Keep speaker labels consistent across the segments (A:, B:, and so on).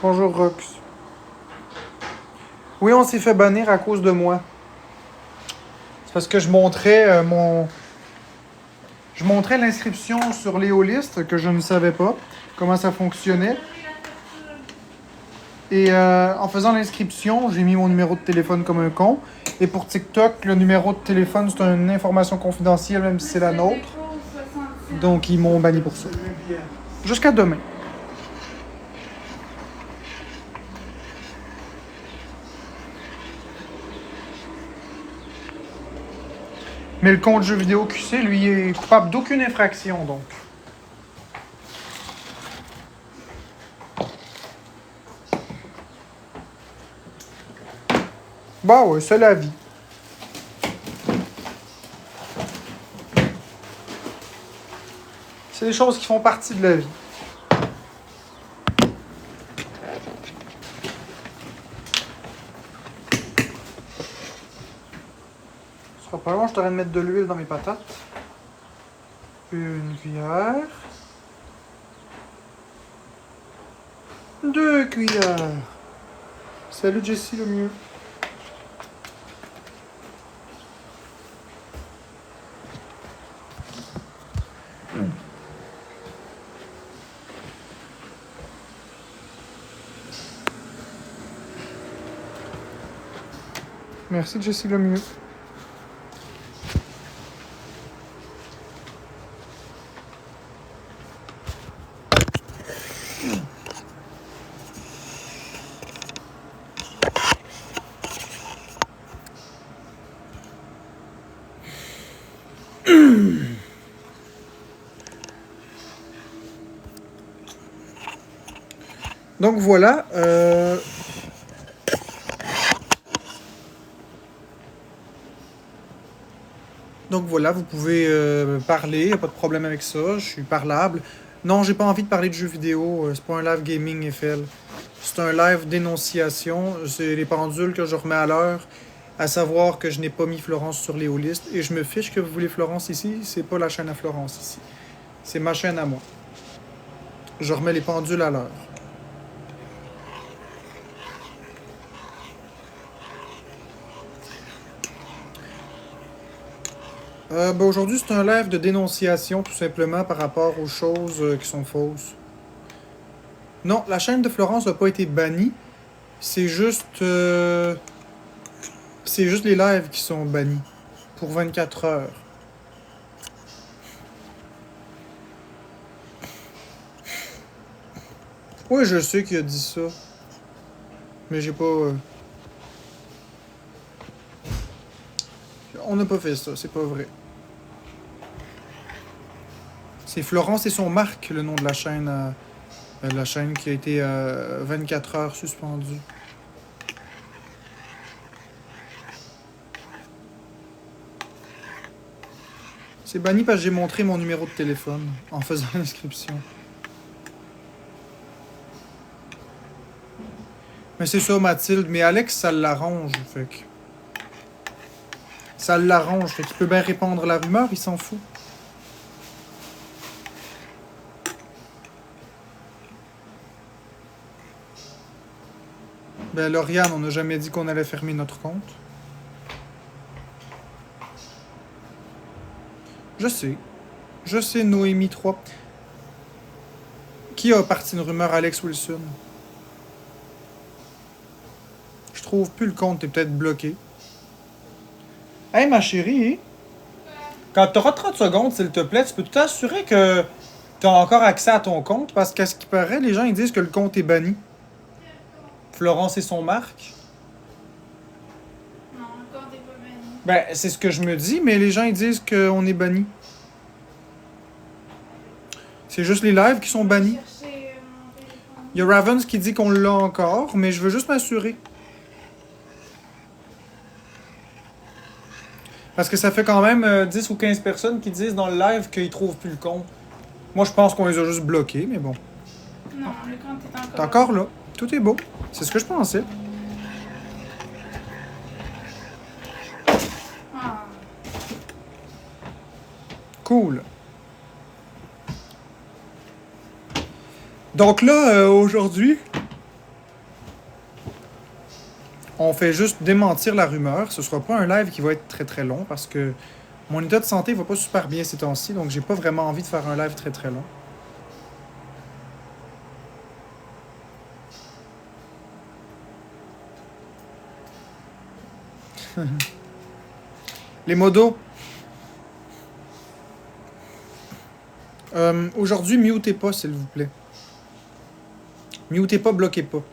A: Bonjour Rox. Oui, on s'est fait bannir à cause de moi. C'est parce que je montrais Je montrais l'inscription sur Léoliste que je ne savais pas comment ça fonctionnait. Et en faisant l'inscription, j'ai mis mon numéro de téléphone comme un con. Et pour TikTok, le numéro de téléphone, c'est une information confidentielle, même si c'est la nôtre. Donc, ils m'ont banni pour ça. Jusqu'à demain. Mais le compte jeu vidéo QC, lui, est coupable d'aucune infraction, donc. Bah ouais, c'est la vie. C'est des choses qui font partie de la vie. Ce sera pas long, je t'aurais de mettre de l'huile dans mes patates. Une cuillère. 2 cuillères. Salut Jessie le mieux. Merci Jessie le mieux. Donc voilà. Donc voilà, vous pouvez parler, y a pas de problème avec ça, je suis parlable. Non, j'ai pas envie de parler de jeux vidéo, c'est pas un live gaming FL. C'est un live dénonciation, c'est les pendules que je remets à l'heure, à savoir que je n'ai pas mis Florence sur les listes et je me fiche que vous voulez Florence ici, c'est pas la chaîne à Florence ici. C'est ma chaîne à moi. Je remets les pendules à l'heure. Aujourd'hui, c'est un live de dénonciation, tout simplement, par rapport aux choses qui sont fausses. Non, la chaîne de Florence n'a pas été bannie. C'est juste les lives qui sont bannis. Pour 24 heures. Oui, je sais qu'il a dit ça. Mais j'ai pas... On n'a pas fait ça, c'est pas vrai. C'est Florence et son Marc, le nom de la chaîne qui a été 24 heures suspendue. C'est banni parce que j'ai montré mon numéro de téléphone en faisant l'inscription. Mais c'est ça, Mathilde. Mais Alex, ça l'arrange, fait que... Ça l'arrange, fait qu'il peut bien répandre la rumeur, il s'en fout. Ben, Lauriane, on n'a jamais dit qu'on allait fermer notre compte. Je sais, Noémie 3. Qui a parti une rumeur, Alex Wilson? Je trouve plus le compte, t'es peut-être bloqué. Hey, ma chérie, quand t'auras 30 secondes, s'il te plaît, tu peux t'assurer que t'as encore accès à ton compte? Parce qu'à ce qui paraît, les gens ils disent que le compte est banni. Florence et son Marc.
B: Non, le compte est pas banni.
A: Ben, c'est ce que je me dis, mais les gens ils disent qu'on est banni. C'est juste les lives qui sont bannis. Il y a Ravens qui dit qu'on l'a encore, mais je veux juste m'assurer. Parce que ça fait quand même 10 ou 15 personnes qui disent dans le live qu'ils trouvent plus le compte. Moi, je pense qu'on les a juste bloqués, mais bon.
B: Non, le compte est encore...
A: T'es encore là. Tout est beau. C'est ce que je pensais.
B: Ah.
A: Cool. Donc là, aujourd'hui, On fait juste démentir la rumeur. Ce sera pas un live qui va être très très long parce que mon état de santé va pas super bien ces temps-ci, donc j'ai pas vraiment envie de faire un live très très long. Les modos. Aujourd'hui, mutez pas, s'il vous plaît. Mutez pas, bloquez pas.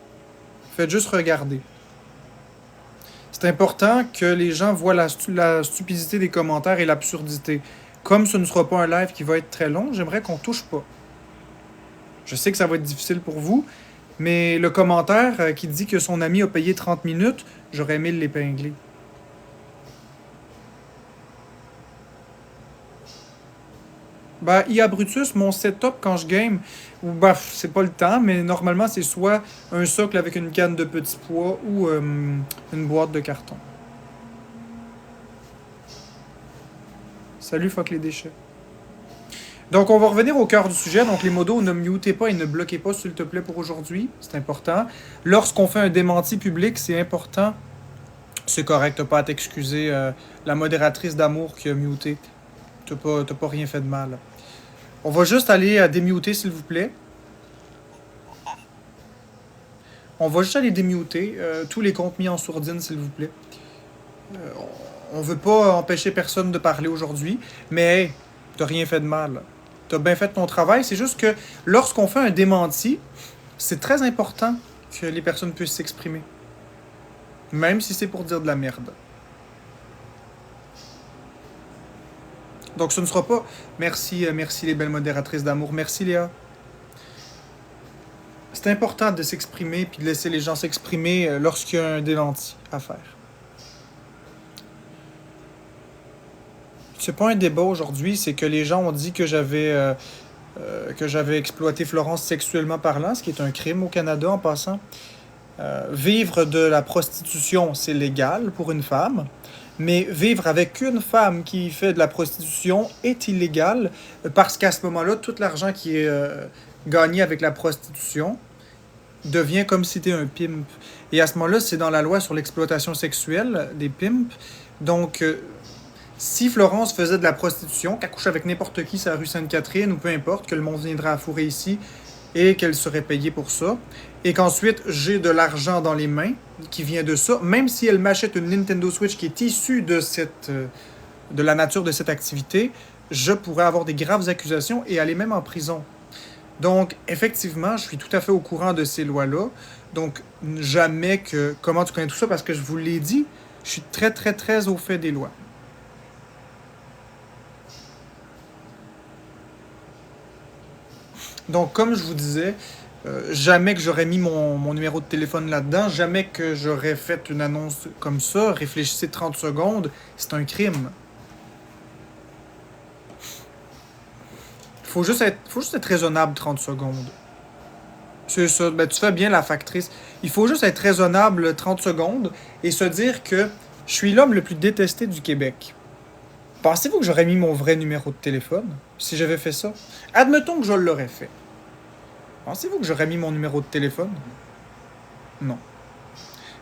A: Faites juste regarder. C'est important que les gens voient la stupidité des commentaires et l'absurdité. Comme ce ne sera pas un live qui va être très long, j'aimerais qu'on touche pas. Je sais que ça va être difficile pour vous, mais le commentaire qui dit que son ami a payé 30 minutes, j'aurais aimé l'épingler. Bah, IA Brutus, mon setup quand je game, ou bah, c'est pas le temps, mais normalement c'est soit un socle avec une canne de petits pois ou une boîte de carton. Salut, fuck les déchets. Donc, on va revenir au cœur du sujet. Donc, les modos, ne mutez pas et ne bloquez pas, s'il te plaît, pour aujourd'hui. C'est important. Lorsqu'on fait un démenti public, c'est important. C'est correct, t'as pas à t'excuser. La modératrice d'amour qui a muté. T'as pas rien fait de mal. On va juste aller démuter, s'il vous plaît. On va juste aller démuter tous les comptes mis en sourdine, s'il vous plaît. On veut pas empêcher personne de parler aujourd'hui, mais hey, t'as rien fait de mal. T'as bien fait ton travail. C'est juste que lorsqu'on fait un démenti, c'est très important que les personnes puissent s'exprimer. Même si c'est pour dire de la merde. Donc ce ne sera pas... Merci, merci les belles modératrices d'amour. Merci Léa. C'est important de s'exprimer puis de laisser les gens s'exprimer lorsqu'il y a un démenti à faire. C'est pas un débat aujourd'hui, c'est que les gens ont dit que j'avais exploité Florence sexuellement parlant, ce qui est un crime au Canada en passant. Vivre de la prostitution, c'est légal pour une femme, mais vivre avec une femme qui fait de la prostitution est illégal parce qu'à ce moment-là, tout l'argent qui est gagné avec la prostitution devient comme si c'était un pimp. Et à ce moment-là, c'est dans la loi sur l'exploitation sexuelle des pimps. Donc, si Florence faisait de la prostitution, qu'elle couche avec n'importe qui sur la rue Sainte-Catherine ou peu importe, que le monde viendrait à fourrer ici et qu'elle serait payée pour ça, et qu'ensuite j'ai de l'argent dans les mains qui vient de ça, même si elle m'achète une Nintendo Switch qui est issue de la nature de cette activité, je pourrais avoir des graves accusations et aller même en prison. Donc, effectivement, je suis tout à fait au courant de ces lois-là. Donc, jamais que... Comment tu connais tout ça? Parce que je vous l'ai dit, je suis très, très, très au fait des lois. Donc, comme je vous disais, jamais que j'aurais mis mon numéro de téléphone là-dedans, jamais que j'aurais fait une annonce comme ça. Réfléchissez 30 secondes, c'est un crime. Faut juste être raisonnable 30 secondes. C'est ça, ben, tu fais bien la factrice. Il faut juste être raisonnable 30 secondes et se dire que je suis l'homme le plus détesté du Québec. Pensez-vous que j'aurais mis mon vrai numéro de téléphone si j'avais fait ça? Admettons que je l'aurais fait. Pensez-vous que j'aurais mis mon numéro de téléphone? Non.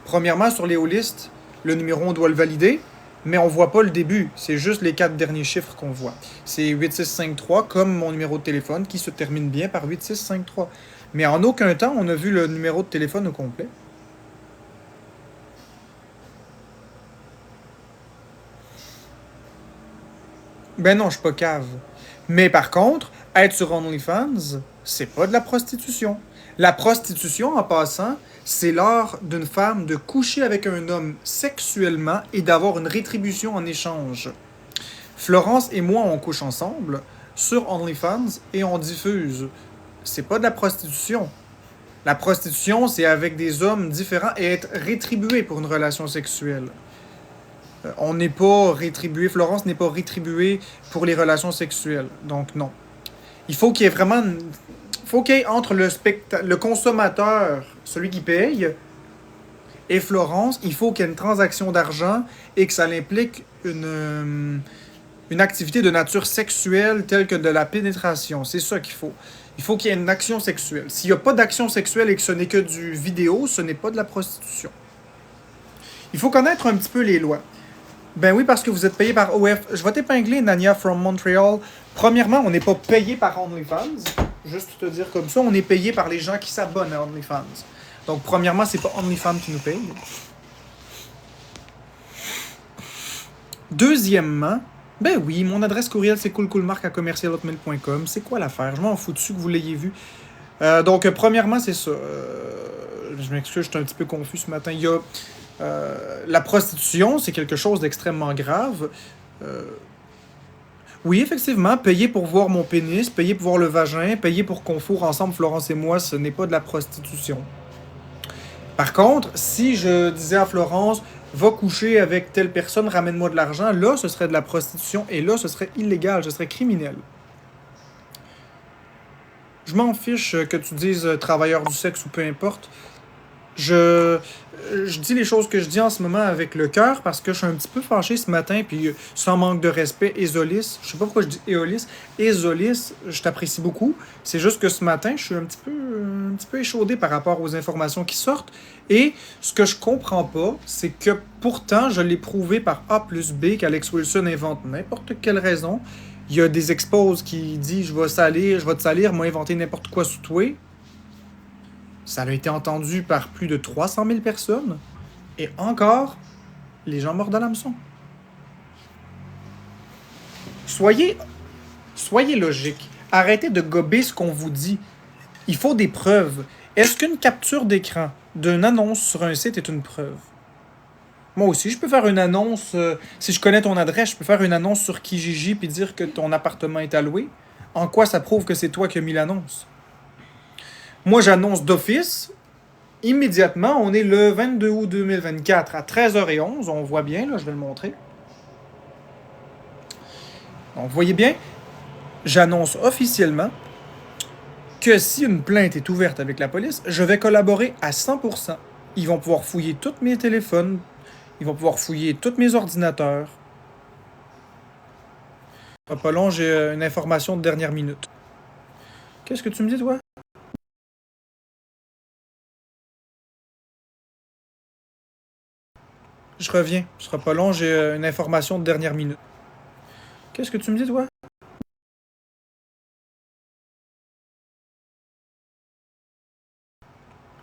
A: Premièrement, sur les listes, le numéro, on doit le valider, mais on voit pas le début. C'est juste les 4 derniers chiffres qu'on voit. C'est 8653, comme mon numéro de téléphone, qui se termine bien par 8653. Mais en aucun temps, on a vu le numéro de téléphone au complet. Ben non, je suis pas cave. Mais par contre, être sur OnlyFans, c'est pas de la prostitution. La prostitution, en passant, c'est l'art d'une femme de coucher avec un homme sexuellement et d'avoir une rétribution en échange. Florence et moi, on couche ensemble sur OnlyFans et on diffuse. C'est pas de la prostitution. La prostitution, c'est avec des hommes différents et être rétribué pour une relation sexuelle. On n'est pas rétribué, Florence n'est pas rétribuée pour les relations sexuelles. Donc non. Il faut qu'il y ait vraiment... faut qu'il y ait entre le consommateur, celui qui paye, et Florence, il faut qu'il y ait une transaction d'argent et que ça implique une activité de nature sexuelle telle que de la pénétration. C'est ça qu'il faut. Il faut qu'il y ait une action sexuelle. S'il n'y a pas d'action sexuelle et que ce n'est que du vidéo, ce n'est pas de la prostitution. Il faut connaître un petit peu les lois. Ben oui, parce que vous êtes payé par OF. Je vais t'épingler, Nania from Montreal. Premièrement, on n'est pas payé par OnlyFans. Juste te dire comme ça, on est payé par les gens qui s'abonnent à OnlyFans. Donc, premièrement, c'est pas OnlyFans qui nous paye. Deuxièmement, ben oui, mon adresse courriel c'est coolcoolmark@commercialhotmail.com. C'est quoi l'affaire? Je m'en fous dessus que vous l'ayez vu. Donc, premièrement, c'est ça. Je m'excuse, je suis un petit peu confus ce matin. Il y a la prostitution, c'est quelque chose d'extrêmement grave. Oui, effectivement, payer pour voir mon pénis, payer pour voir le vagin, payer pour qu'on fourre ensemble, Florence et moi, ce n'est pas de la prostitution. Par contre, si je disais à Florence, va coucher avec telle personne, ramène-moi de l'argent, là, ce serait de la prostitution et là, ce serait illégal, ce serait criminel. Je m'en fiche que tu dises travailleur du sexe ou peu importe. Je dis les choses que je dis en ce moment avec le cœur parce que je suis un petit peu fâché ce matin, puis sans manque de respect, Ésolis, je sais pas pourquoi je dis Éolis, Ésolis, je t'apprécie beaucoup. C'est juste que ce matin, je suis un petit peu échaudé par rapport aux informations qui sortent. Et ce que je comprends pas, c'est que pourtant, je l'ai prouvé par A plus B qu'Alex Wilson invente n'importe quelle raison. Il y a des exposes qui disent je vais te salir, moi inventer n'importe quoi sous toi. Ça a été entendu par plus de 300 000 personnes. Et encore, les gens mordent à l'hameçon. Soyez logique. Arrêtez de gober ce qu'on vous dit. Il faut des preuves. Est-ce qu'une capture d'écran d'une annonce sur un site est une preuve? Moi aussi, je peux faire une annonce. Si je connais ton adresse, je peux faire une annonce sur Kijiji puis dire que ton appartement est alloué. En quoi ça prouve que c'est toi qui as mis l'annonce? Moi, j'annonce d'office. Immédiatement, on est le 22 août 2024 à 13h11. On voit bien, là, je vais le montrer. Donc, vous voyez bien, j'annonce officiellement que si une plainte est ouverte avec la police, je vais collaborer à 100%. Ils vont pouvoir fouiller tous mes téléphones, ils vont pouvoir fouiller tous mes ordinateurs. Pas long, j'ai une information de dernière minute. Qu'est-ce que tu me dis, toi? Je reviens. Ce sera pas long, j'ai une information de dernière minute. Qu'est-ce que tu me dis, toi?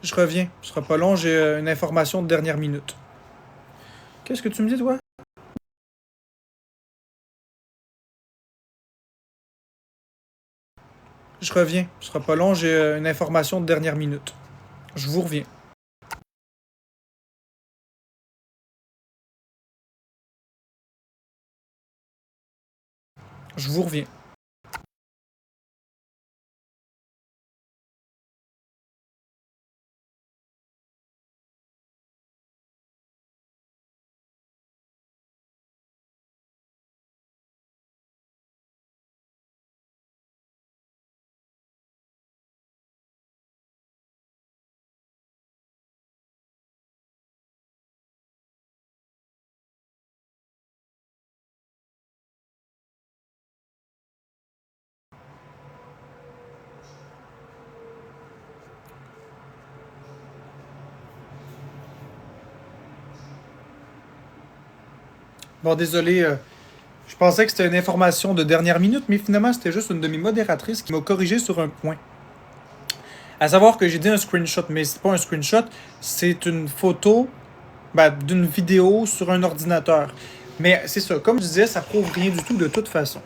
A: Je reviens. Ce sera pas long, j'ai une information de dernière minute. Qu'est-ce que tu me dis, toi? Je reviens. Ce sera pas long, j'ai une information de dernière minute. Je vous reviens. Je vous reviens. Bon, désolé, je pensais que c'était une information de dernière minute, mais finalement, c'était juste une de mes modératrices qui m'a corrigé sur un point. À savoir que j'ai dit un screenshot, mais c'est pas un screenshot, c'est une photo d'une vidéo sur un ordinateur. Mais c'est ça, comme je disais, ça prouve rien du tout de toute façon.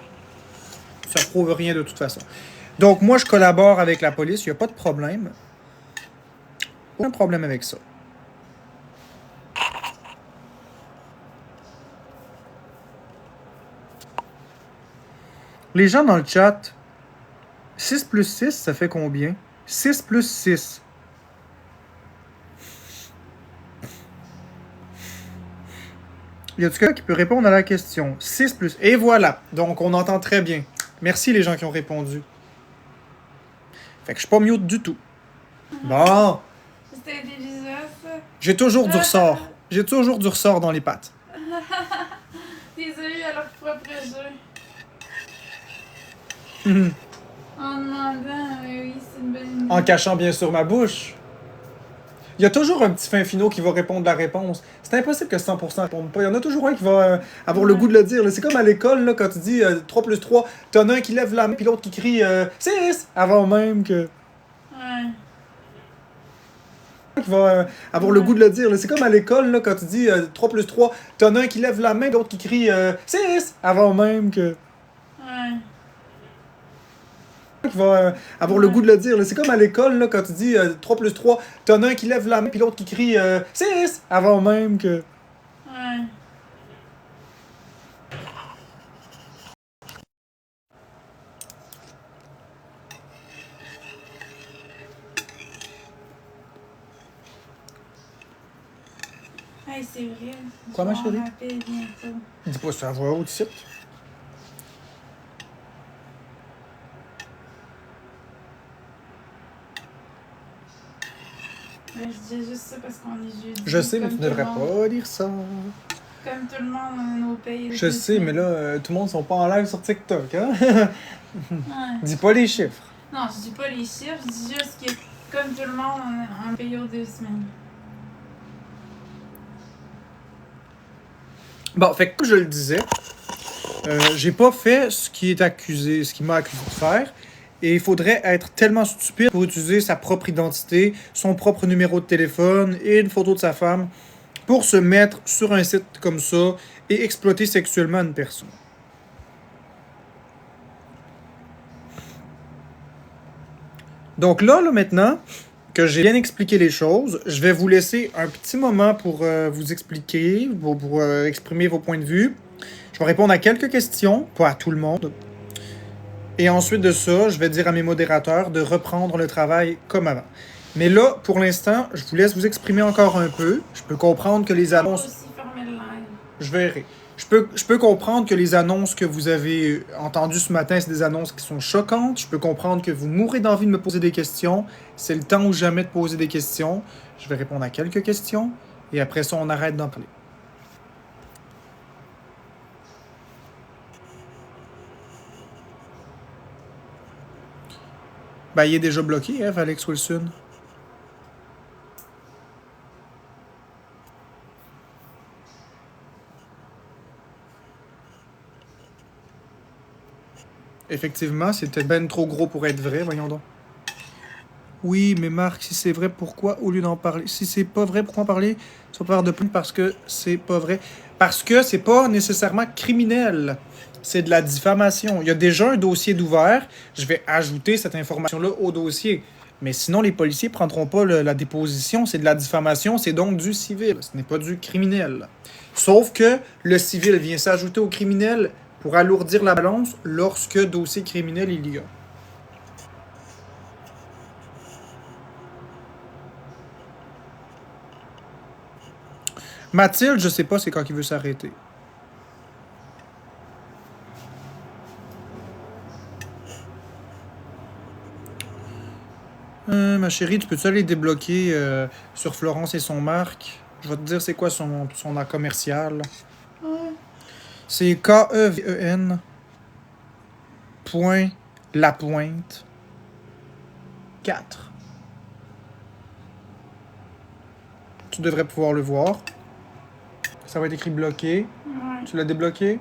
A: Ça prouve rien de toute façon. Donc, moi, je collabore avec la police, il n'y a pas de problème. Aucun problème avec ça. Les gens dans le chat, 6 plus 6, ça fait combien? 6 plus 6. Y a-t-il quelqu'un qui peut répondre à la question? 6 plus... Et voilà. Donc, on entend très bien. Merci les gens qui ont répondu. Fait que je suis pas mute du tout. Bon.
B: C'était délicieux, ça.
A: J'ai toujours du ressort. J'ai toujours du ressort dans les pattes.
B: Désolé à leur propre jeu.
A: Mhm.
B: En demandant, oui, c'est une bonne idée.
A: En cachant bien sûr ma bouche. Il y a toujours un petit fin finot qui va répondre la réponse. C'est impossible que 100% répondent pas. Il y en a toujours un qui va avoir le goût de le dire. Là. C'est comme à l'école, là, quand tu dis 3 plus 3, t'en as un qui lève la main, puis l'autre qui crie 6 avant même que...
B: Ouais.
A: Qui va avoir le goût de le dire. Là. C'est comme à l'école, là, quand tu dis 3 plus 3, t'en as un qui lève la main, l'autre qui crie 6 avant même que...
B: Ouais.
A: Qui va avoir le goût de le dire. Là. C'est comme à l'école, là, quand tu dis 3 plus 3, t'en as un qui lève la main, puis l'autre qui crie 6 avant même que...
B: Ouais. Hey, c'est vrai.
A: Quoi, ma
B: Je vais
A: chérie?
B: en rappeler bientôt.
A: Dis pas ça à voix haute ici.
B: Ouais, je dis juste ça parce qu'on est jeudi.
A: Je sais, mais
B: comme
A: tu
B: tout le
A: devrais
B: monde.
A: pas dire ça.
B: Comme tout le monde dans nos pays.
A: Je sais, mais là, tout le monde sont pas en live sur TikTok, hein?
B: Ouais.
A: Dis pas les chiffres.
B: Non, je dis pas les chiffres, je dis juste que comme tout le monde, on paye aux 2 semaines.
A: Bon, fait que comme je le disais, j'ai pas fait ce qui est accusé, ce qui m'a accusé de faire. Et il faudrait être tellement stupide pour utiliser sa propre identité, son propre numéro de téléphone et une photo de sa femme pour se mettre sur un site comme ça et exploiter sexuellement une personne. Donc là, maintenant que j'ai bien expliqué les choses, je vais vous laisser un petit moment pour vous expliquer, pour exprimer vos points de vue. Je vais répondre à quelques questions, pas à tout le monde. Et ensuite de ça, je vais dire à mes modérateurs de reprendre le travail comme avant. Mais là, pour l'instant, je vous laisse vous exprimer encore un peu. Je peux comprendre que les
B: On peut
A: annonces...
B: aussi fermer le live.
A: Je verrai. Je peux comprendre que les annonces que vous avez entendues ce matin, c'est des annonces qui sont choquantes. Je peux comprendre que vous mourrez d'envie de me poser des questions. C'est le temps ou jamais de poser des questions. Je vais répondre à quelques questions. Et après ça, on arrête d'en parler. Ben, il est déjà bloqué, hein, Alex Wilson. Effectivement, c'était ben trop gros pour être vrai, voyons donc. Oui, mais Marc, si c'est vrai, pourquoi au lieu d'en parler? Si c'est pas vrai, pourquoi en parler? Soit par de plainte parce que c'est pas vrai. Parce que c'est pas nécessairement criminel. C'est de la diffamation. Il y a déjà un dossier d'ouvert. Je vais ajouter cette information-là au dossier. Mais sinon, les policiers prendront pas la déposition. C'est de la diffamation, c'est donc du civil. Ce n'est pas du criminel. Sauf que le civil vient s'ajouter au criminel pour alourdir la balance lorsque dossier criminel il y a. Mathilde, je sais pas c'est quand il veut s'arrêter. Ma chérie, tu peux-tu aller débloquer sur Florence et son Marc? Je vais te dire c'est quoi son nom commercial.
B: Ouais.
A: C'est KEVEN point Lapointe 4. Tu devrais pouvoir le voir. Ça va être écrit bloqué.
B: Ouais.
A: Tu l'as débloqué?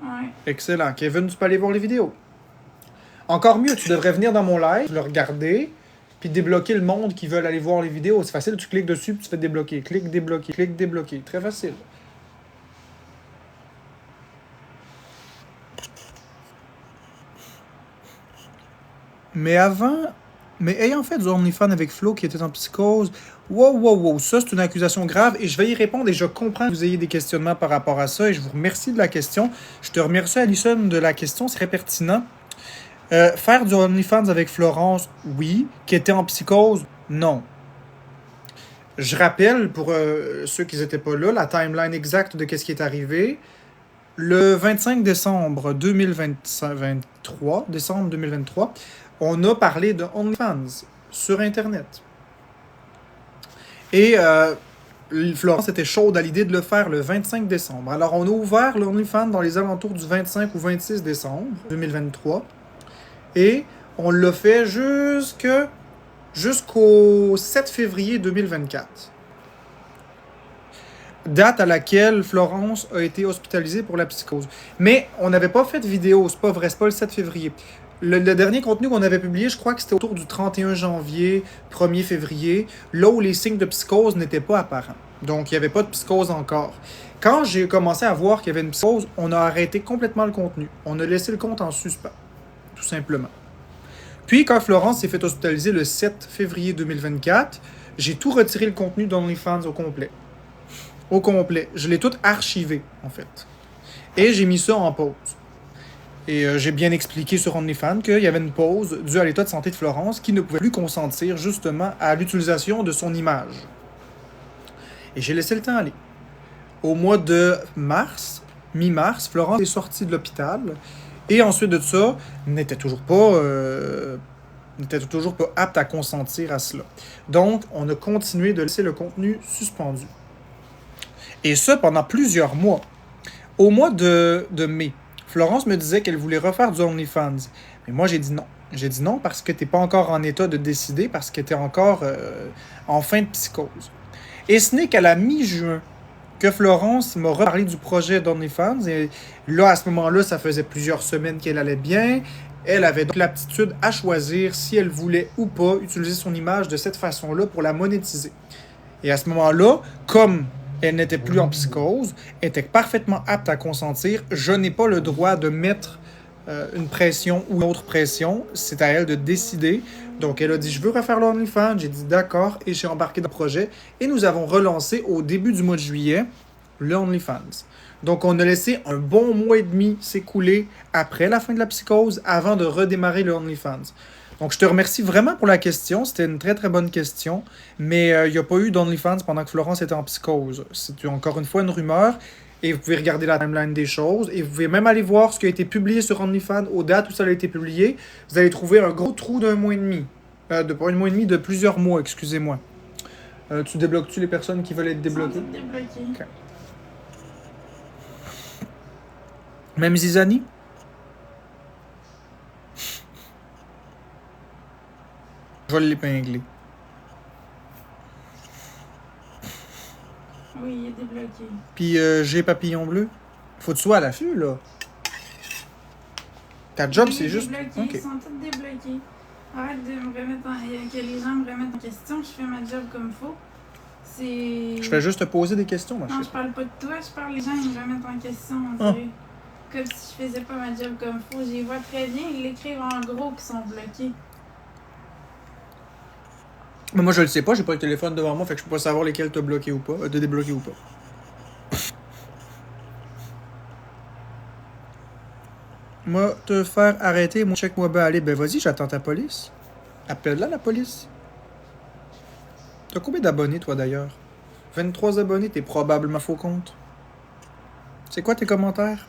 B: Ouais.
A: Excellent. Kevin, tu peux aller voir les vidéos. Encore mieux, tu devrais venir dans mon live, le regarder, puis débloquer le monde qui veulent aller voir les vidéos. C'est facile, tu cliques dessus, puis tu fais débloquer. Clique, débloquer, clique, débloquer. Très facile. Mais ayant fait du OnlyFans avec Flo qui était en psychose, wow, ça c'est une accusation grave et je vais y répondre et je comprends que vous ayez des questionnements par rapport à ça et je vous remercie de la question. Je te remercie Alison de la question, c'est très pertinent. Faire du OnlyFans avec Florence, oui. Qui était en psychose, non. Je rappelle, pour ceux qui n'étaient pas là, la timeline exacte de ce qui est arrivé. Le 25 décembre 2023, on a parlé de OnlyFans sur Internet. Et Florence était chaude à l'idée de le faire le 25 décembre. Alors, on a ouvert le OnlyFans dans les alentours du 25 ou 26 décembre 2023. Et on l'a fait jusque jusqu'au 7 février 2024. Date à laquelle Florence a été hospitalisée pour la psychose. Mais on n'avait pas fait de vidéo, c'est pas vrai, c'est pas le 7 février. Le dernier contenu qu'on avait publié, je crois que c'était autour du 31 janvier, 1er février, là où les signes de psychose n'étaient pas apparents. Donc, il n'y avait pas de psychose encore. Quand j'ai commencé à voir qu'il y avait une psychose, on a arrêté complètement le contenu. On a laissé le compte en suspens, tout simplement. Puis, quand Florence s'est fait hospitaliser le 7 février 2024, j'ai tout retiré le contenu d'OnlyFans au complet. Au complet. Je l'ai tout archivé, en fait. Et j'ai mis ça en pause. Et j'ai bien expliqué sur OnlyFans qu'il y avait une pause due à l'état de santé de Florence qui ne pouvait plus consentir justement à l'utilisation de son image. Et j'ai laissé le temps aller. Au mois de mars, mi-mars, Florence est sortie de l'hôpital. Et ensuite de ça, n'était toujours pas apte à consentir à cela. Donc, on a continué de laisser le contenu suspendu. Et ça pendant plusieurs mois. Au mois de mai, Florence me disait qu'elle voulait refaire du OnlyFans. Mais moi, j'ai dit non. J'ai dit non parce que tu n'es pas encore en état de décider, parce que tu es encore en fin de psychose. Et ce n'est qu'à la mi-juin que Florence m'a reparlé du projet d'OnlyFans. Et là, à ce moment-là, ça faisait plusieurs semaines qu'elle allait bien. Elle avait donc l'aptitude à choisir si elle voulait ou pas utiliser son image de cette façon-là pour la monétiser. Et à ce moment-là, comme elle n'était plus en psychose, était parfaitement apte à consentir. Je n'ai pas le droit de mettre une pression ou une autre pression. C'est à elle de décider. Donc, elle a dit, je veux refaire l'OnlyFans. J'ai dit, d'accord. Et j'ai embarqué dans le projet. Et nous avons relancé au début du mois de juillet le OnlyFans. Donc, on a laissé un bon mois et demi s'écouler après la fin de la psychose avant de redémarrer le OnlyFans. Donc, je te remercie vraiment pour la question. C'était une très, très bonne question. Mais il n'y a pas eu d'OnlyFans pendant que Florence était en psychose. C'est encore une fois une rumeur. Et vous pouvez regarder la timeline des choses. Et vous pouvez même aller voir ce qui a été publié sur OnlyFans aux dates où ça a été publié. Vous allez trouver un gros trou d'un mois et demi. Pas un mois et demi, de plusieurs mois, excusez-moi. Tu débloques-tu les personnes qui veulent être débloquées?
B: Sans être débloqué.
A: Okay. Même Zizani? Je vais l'épingler.
B: Oui, il est débloqué.
A: Puis j'ai papillon bleu. Faut que tu sois à l'affût, là. Ta job,
B: Oui,
A: c'est juste.
B: Débloqué.
A: Ok.
B: Ils sont tous débloqués. Arrête de me remettre que les gens me remettent en question. Je fais ma job comme faut. C'est.
A: Je fais juste te poser des questions, ma
B: Non,
A: chérie.
B: je parle pas de toi, je parle des gens qui me remettent en question. On dirait. Comme si je faisais pas ma job comme faut. J'y vois très bien. Ils l'écrivent en gros qui sont bloqués.
A: Mais moi, je le sais pas, j'ai pas le téléphone devant moi, fait que je peux pas savoir lesquels t'as bloqué ou pas, de débloquer ou pas. Moi, te faire arrêter, moi, check-moi ben aller. Ben vas-y, j'attends ta police. Appelle-la, la police. T'as combien d'abonnés, toi, d'ailleurs? 23 abonnés, t'es probablement faux compte. C'est quoi tes commentaires?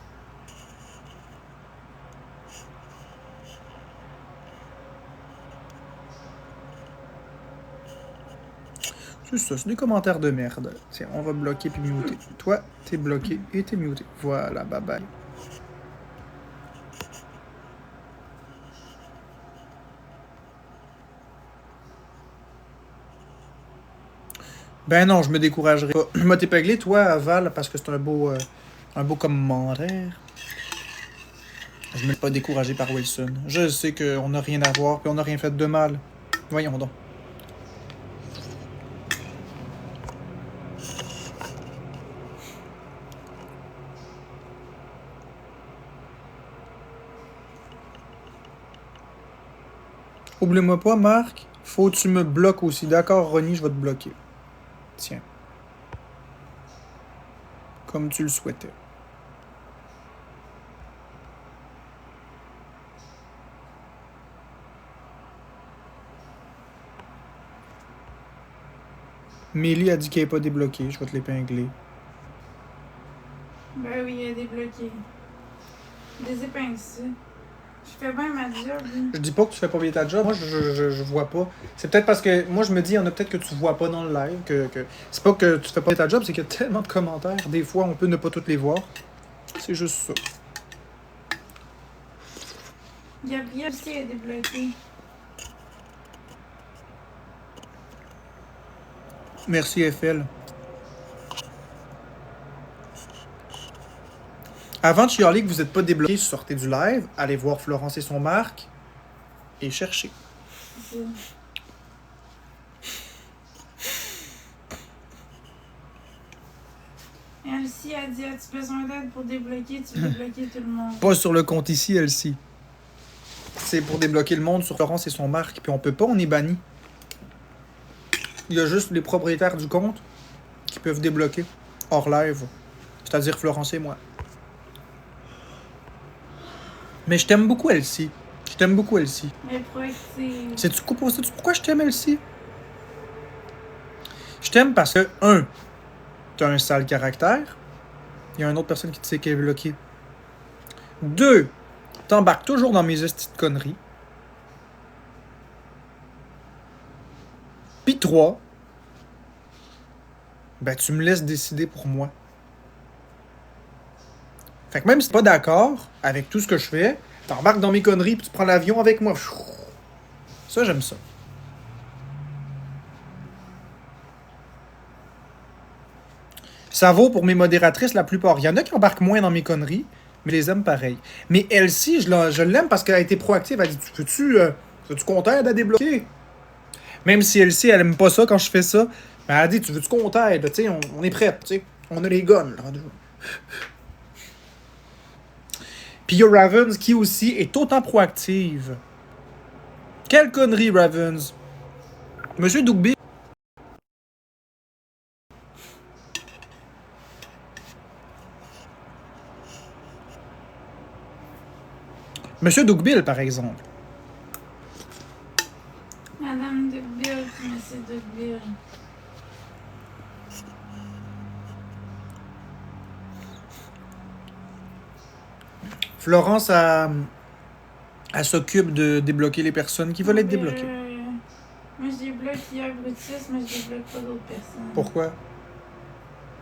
A: C'est ça, c'est des commentaires de merde. Tiens, on va bloquer puis muter. Toi, t'es bloqué et t'es muté. Voilà, bye bye. Ben non, je me découragerai pas. Je m'ai épinglé, toi, Val, parce que c'est un beau commentaire. Je me suis pas découragé par Wilson. Je sais qu'on n'a rien à voir, puis on n'a rien fait de mal. Voyons donc. Oublie-moi pas, Marc. Faut que tu me bloques aussi. D'accord, Ronnie, je vais te bloquer. Tiens. Comme tu le souhaitais. Mélie a dit qu'elle n'est pas débloquée. Je vais te l'épingler.
B: Ben oui, il est débloqué. Des épingles, ça. Je fais bien ma job.
A: Je dis pas que tu fais pas bien ta job. Moi, je vois pas. C'est peut-être parce que moi, je me dis, il y en a peut-être que tu vois pas dans le live. Que... C'est pas que tu fais pas bien ta job, c'est qu'il y a tellement de commentaires. Des fois, on peut ne pas toutes les voir. C'est juste ça.
B: Gabriel aussi est débloqué.
A: Merci FL. Avant de chialer que vous n'êtes pas débloqué, sortez du live, allez voir Florence et son Marc et cherchez.
B: C'est- Elsie a dit, as-tu besoin d'aide pour débloquer? Tu veux débloquer tout le monde.
A: Pas sur le compte ici, Elsie. C'est pour débloquer le monde sur Florence et son Marc. Puis on peut pas, on est banni. Il y a juste les propriétaires du compte qui peuvent débloquer hors live. C'est-à-dire Florence et moi. Mais je t'aime beaucoup, Elsie. Je t'aime beaucoup, Elsie.
B: Mais proactive.
A: Sais-tu pourquoi je t'aime, Elsie? Je t'aime parce que, t'as un sale caractère. Il y a une autre personne qui te sait qu'elle est bloquée. 2, t'embarques toujours dans mes estis de conneries. Puis 3, ben tu me laisses décider pour moi. Fait que même si t'es pas d'accord avec tout ce que je fais, t'embarques dans mes conneries puis tu prends l'avion avec moi. Ça, j'aime ça. Ça vaut pour mes modératrices la plupart. Il y en a qui embarquent moins dans mes conneries, mais les aime pareil. Mais Elsie, je l'aime parce qu'elle a été proactive. Elle a dit, veux-tu qu'on t'aide à débloquer? Même si Elsie, elle aime pas ça quand je fais ça, mais elle a dit, tu veux-tu qu'on t'aide? Tu sais, on est prête, tu sais. On a les guns, là. Puis il y a Ravens qui aussi est autant proactive. Quelle connerie, Ravens. Monsieur Dougby. Monsieur Dougbill, par exemple.
B: Madame Duckbill, Monsieur Duckbill.
A: Florence, elle s'occupe de débloquer les personnes qui veulent être débloquées.
B: Moi, je débloque hier Brutus, mais je débloque pas d'autres personnes.
A: Pourquoi?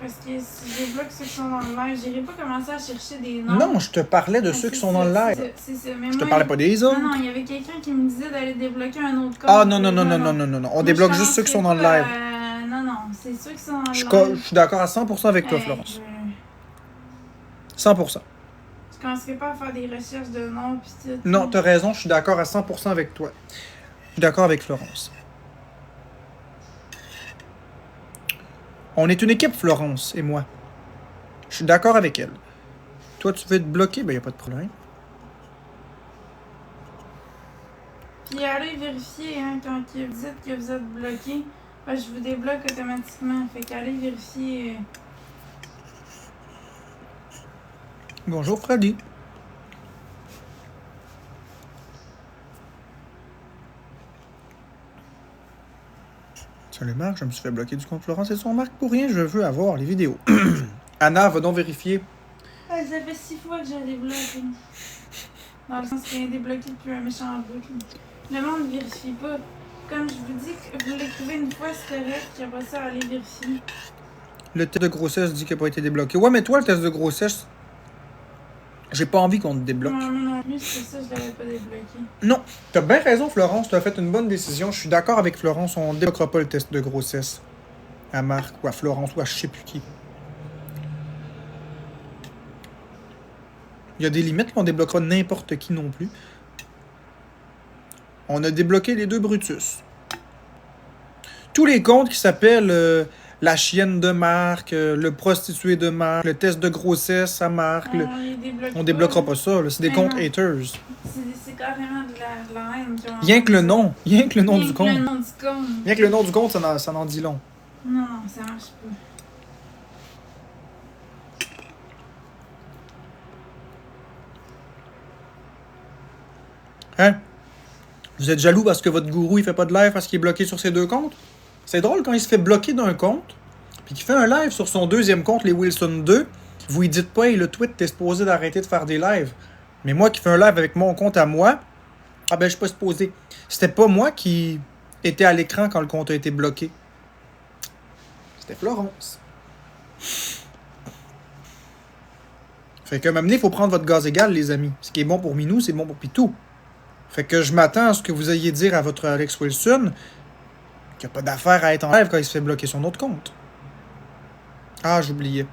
B: Parce que si je débloque ceux qui sont dans le live, j'irai pas commencer à chercher des noms.
A: Non, je te parlais de
B: Ah,
A: ceux qui
B: c'est
A: sont dans le
B: ça,
A: live.
B: c'est ça. Mais
A: Je te
B: moi,
A: parlais pas des autres.
B: Non, non, il y avait quelqu'un qui me disait d'aller débloquer un autre compte.
A: Ah non, non, non, non, non, non, non, non. On
B: Moi,
A: débloque
B: je
A: juste ceux qui sont
B: commencerai
A: dans le
B: pas
A: live.
B: Non, non, c'est ceux qui sont dans le
A: Je
B: live.
A: suis d'accord à 100% avec toi, Florence. 100%.
B: Je commencerai pas à faire des recherches de noms pis tout.
A: Non, t'as raison, je suis d'accord à 100% avec toi. Je suis d'accord avec Florence. On est une équipe, Florence et moi. Je suis d'accord avec elle. Toi, tu veux te bloquer? Ben, y a pas de problème.
B: Puis allez vérifier, hein, quand vous dites que vous êtes bloqué. Ben, je vous débloque automatiquement. Fait qu'allez vérifier.
A: Bonjour, Freddy. Salut Marc, je me suis fait bloquer du compte Florence et son Marc pour rien, je veux avoir les vidéos. Anna, va donc vérifier.
B: Ah, ça fait 6 fois que j'ai débloqué. Dans le sens qu'il y a débloqué depuis un méchant bout. Le monde ne vérifie pas. Comme je vous dis, que vous l'écrivez une fois, c'est correct, puis après ça, allez vérifier.
A: Le test de grossesse dit qu'il n'a pas été débloqué. Ouais, mais toi, le test de grossesse, j'ai pas envie qu'on te débloque.
B: Non, non plus, c'est ça, je l'avais pas débloqué.
A: Non, t'as bien raison, Florence, t'as fait une bonne décision. Je suis d'accord avec Florence, on ne débloquera pas le test de grossesse. À Marc, ou à Florence, ou à je sais plus qui. Il y a des limites, on débloquera n'importe qui non plus. On a débloqué les 2 Brutus. Tous les comptes qui s'appellent la chienne de Marc, le prostitué de Marc, le test de grossesse à Marc. On débloquera pas ça, c'est des
B: Mais
A: comptes
B: non.
A: haters.
B: C'est carrément de la haine.
A: Rien que le nom, rien que le nom
B: Rien
A: du
B: que
A: compte.
B: le nom du compte.
A: Rien que le nom du compte, ça en dit long.
B: Non, non, ça marche pas.
A: Hein? Vous êtes jaloux parce que votre gourou il fait pas de live parce qu'il est bloqué sur ses 2 comptes? C'est drôle quand il se fait bloquer d'un compte, puis qu'il fait un live sur son 2e compte, les Wilson 2, vous lui dites pas, hey, le tweet, t'es supposé d'arrêter de faire des lives. Mais moi qui fais un live avec mon compte à moi, ah ben je suis pas supposé. C'était pas moi qui était à l'écran quand le compte a été bloqué. C'était Florence. Fait que m'amener, il faut prendre votre gaz égal, les amis. Ce qui est bon pour Minou, c'est bon pour Pitou. Fait que je m'attends à ce que vous ayez dire à votre Alex Wilson qu'il n'y a pas d'affaire à être en live quand il se fait bloquer son autre compte. Ah, j'oubliais.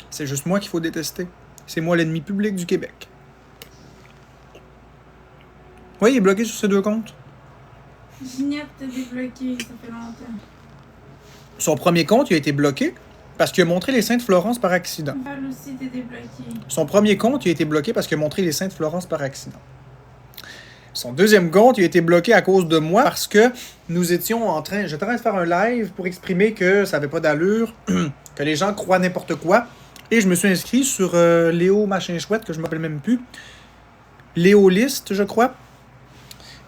A: C'est juste moi qu'il faut détester. C'est moi l'ennemi public du Québec. Oui, il est bloqué sur ses 2 comptes.
B: Ginette t'a débloqué, ça fait longtemps.
A: Son premier compte, il a été bloqué parce qu'il a montré les Saintes Florence par accident.
B: Elle aussi t'es débloqué.
A: Son premier compte, il a été bloqué parce qu'il a montré les Saintes Florence par accident. Son deuxième compte, il a été bloqué à cause de moi parce que j'étais en train de faire un live pour exprimer que ça n'avait pas d'allure, que les gens croient n'importe quoi. Et je me suis inscrit sur Léo machin chouette, que je ne m'appelle même plus. Léo List, je crois.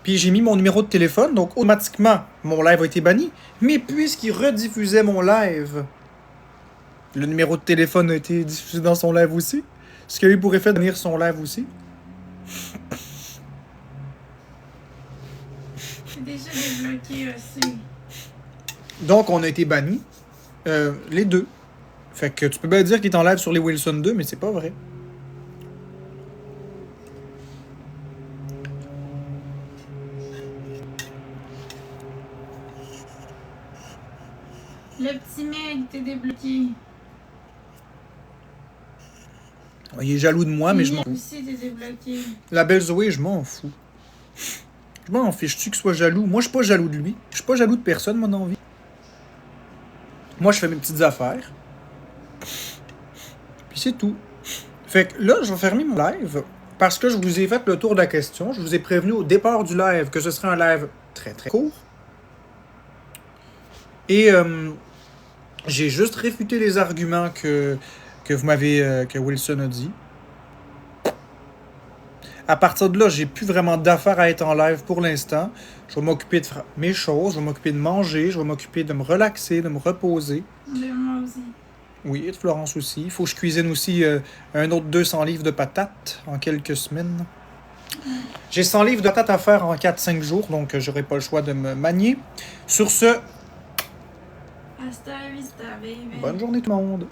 A: Puis j'ai mis mon numéro de téléphone, donc automatiquement, mon live a été banni. Mais puisqu'il rediffusait mon live, le numéro de téléphone a été diffusé dans son live aussi. Ce qui a eu pour effet de bannir son live aussi.
B: C'est déjà débloqué aussi.
A: Donc, on a été bannis. Les deux. Fait que tu peux bien dire qu'il est en live sur les Wilson 2, mais c'est pas vrai.
B: Le petit mec t'es débloqué.
A: Il est jaloux de moi, mais je m'en fous.
B: aussi t'es débloqué.
A: La belle Zoé, je m'en fous. Je m'en fiche-tu qu'il soit jaloux? Moi, je suis pas jaloux de lui. Je suis pas jaloux de personne, mon envie. Moi, je fais mes petites affaires. Puis c'est tout. Fait que là, je vais fermer mon live parce que je vous ai fait le tour de la question. Je vous ai prévenu au départ du live que ce serait un live très très court. Et j'ai juste réfuté les arguments que vous m'avez que Wilson a dit. À partir de là, j'ai plus vraiment d'affaires à être en live pour l'instant. Je vais m'occuper de faire mes choses, je vais m'occuper de manger, je vais m'occuper de me relaxer, de me reposer.
B: De moi aussi.
A: Oui, et de Florence aussi. Il faut que je cuisine aussi un autre 200 livres de patates en quelques semaines. J'ai 100 livres de patates à faire en 4-5 jours, donc j'aurai pas le choix de me manier. Sur ce,
B: Hasta la vista, baby.
A: bonne journée tout le monde.